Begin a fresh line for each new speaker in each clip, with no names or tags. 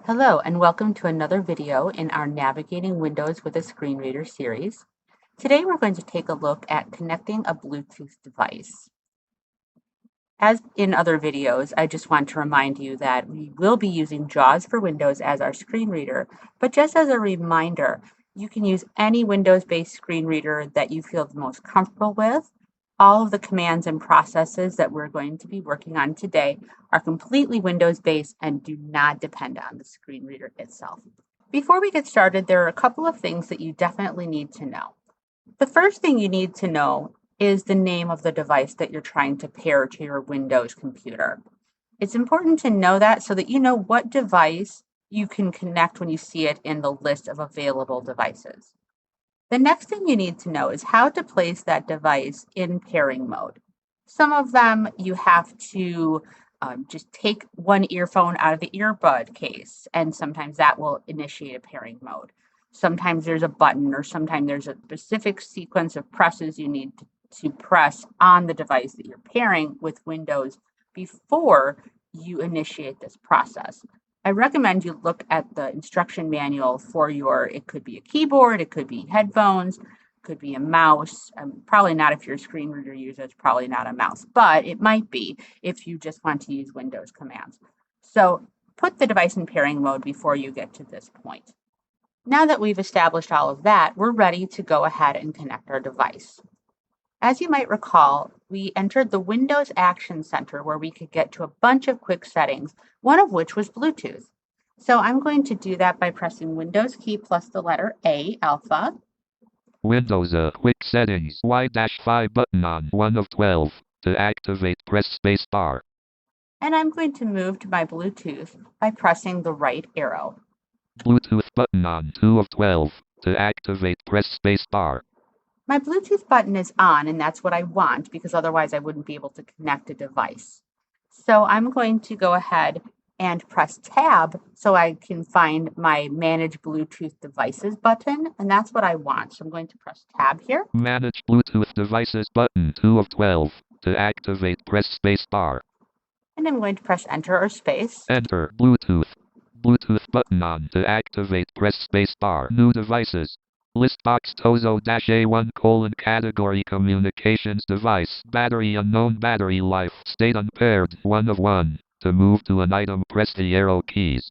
Hello and welcome to another video in our Navigating Windows with a Screen Reader series. Today we're going to take a look at connecting a Bluetooth device. As in other videos, I just want to remind you that we will be using JAWS for Windows as our screen reader, but just as a reminder, you can use any Windows-based screen reader that you feel the most comfortable with. All of the commands and processes that we're going to be working on today are completely Windows-based and do not depend on the screen reader itself. Before we get started, there are a couple of things that you definitely need to know. The first thing you need to know is the name of the device that you're trying to pair to your Windows computer. It's important to know that so that you know what device you can connect when you see it in the list of available devices. The next thing you need to know is how to place that device in pairing mode. Some of them you have to just take one earphone out of the earbud case, and sometimes that will initiate a pairing mode. Sometimes there's a button, or sometimes there's a specific sequence of presses you need to press on the device that you're pairing with Windows before you initiate this process. I recommend you look at the instruction manual for it could be a keyboard, it could be headphones, it could be a mouse. Probably not if you're a screen reader user, it's probably not a mouse, but it might be if you just want to use Windows commands. So put the device in pairing mode before you get to this point. Now that we've established all of that, we're ready to go ahead and connect our device. As you might recall, we entered the Windows Action Center where we could get to a bunch of quick settings, one of which was Bluetooth. So I'm going to do that by pressing Windows key plus the letter A, alpha.
Windows quick settings Y-5 button on 1 of 12. To activate, press space bar.
And I'm going to move to my Bluetooth by pressing the right arrow.
Bluetooth button on 2 of 12. To activate, press space bar.
My Bluetooth button is on, and that's what I want because otherwise I wouldn't be able to connect a device. So I'm going to go ahead and press tab so I can find my Manage Bluetooth Devices button, and that's what I want. So I'm going to press tab here.
Manage Bluetooth devices button 2 of 12. To activate, press space bar.
And I'm going to press enter or space.
Enter Bluetooth. Bluetooth button on. To activate, press space bar. New devices. List box Tozo-A1 category communications device. Battery unknown, battery life. State unpaired 1 of 1. To move to an item, press the arrow keys.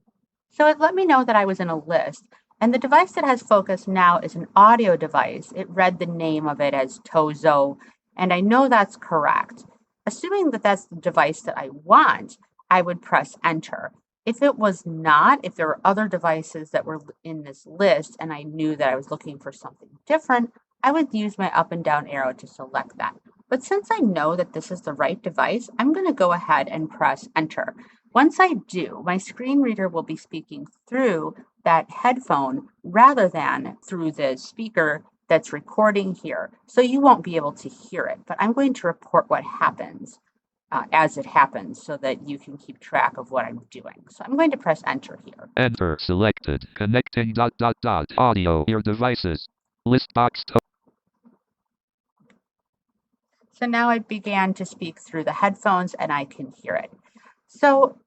So it let me know that I was in a list. And the device that has focus now is an audio device. It read the name of it as Tozo, and I know that's correct. Assuming that that's the device that I want, I would press enter. If it was not, if there were other devices that were in this list and I knew that I was looking for something different, I would use my up and down arrow to select that. But since I know that this is the right device, I'm going to go ahead and press enter. Once I do, my screen reader will be speaking through that headphone rather than through the speaker that's recording here. So you won't be able to hear it, but I'm going to report what happens as it happens so that you can keep track of what I'm doing. So I'm going to press enter here.
Enter selected. Connecting ... audio your devices. List box.
So now I began to speak through the headphones and I can hear it. So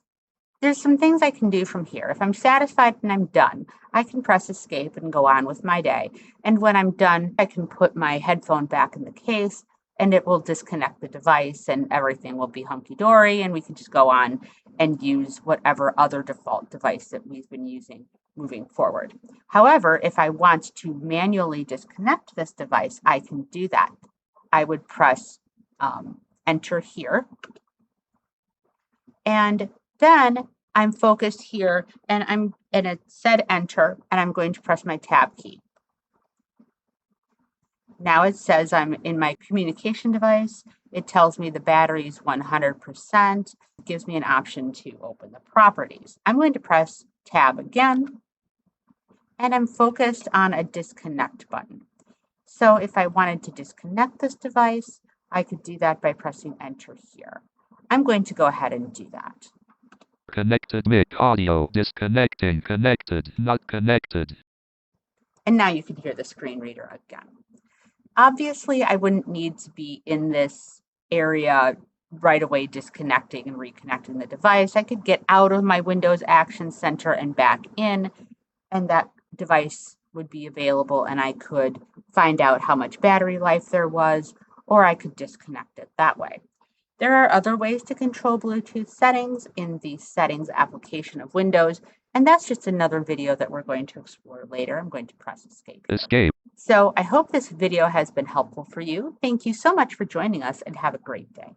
there's some things I can do from here. If I'm satisfied and I'm done, I can press escape and go on with my day. And when I'm done, I can put my headphone back in the case and it will disconnect the device and everything will be hunky-dory and we can just go on and use whatever other default device that we've been using moving forward. However, if I want to manually disconnect this device, I can do that. I would press enter here. And then I'm focused here and it said enter and I'm going to press my tab key. Now it says I'm in my communication device. It tells me the battery is 100%. It gives me an option to open the properties. I'm going to press tab again and I'm focused on a disconnect button. So if I wanted to disconnect this device, I could do that by pressing enter here. I'm going to go ahead and do that.
Connected mic audio disconnecting, connected, not connected.
And now you can hear the screen reader again. Obviously, I wouldn't need to be in this area right away disconnecting and reconnecting the device. I could get out of my Windows Action Center and back in, and that device would be available, and I could find out how much battery life there was, or I could disconnect it that way. There are other ways to control Bluetooth settings in the Settings application of Windows, and that's just another video that we're going to explore later. I'm going to press Escape here.
Escape.
So I hope this video has been helpful for you. Thank you so much for joining us, and have a great day.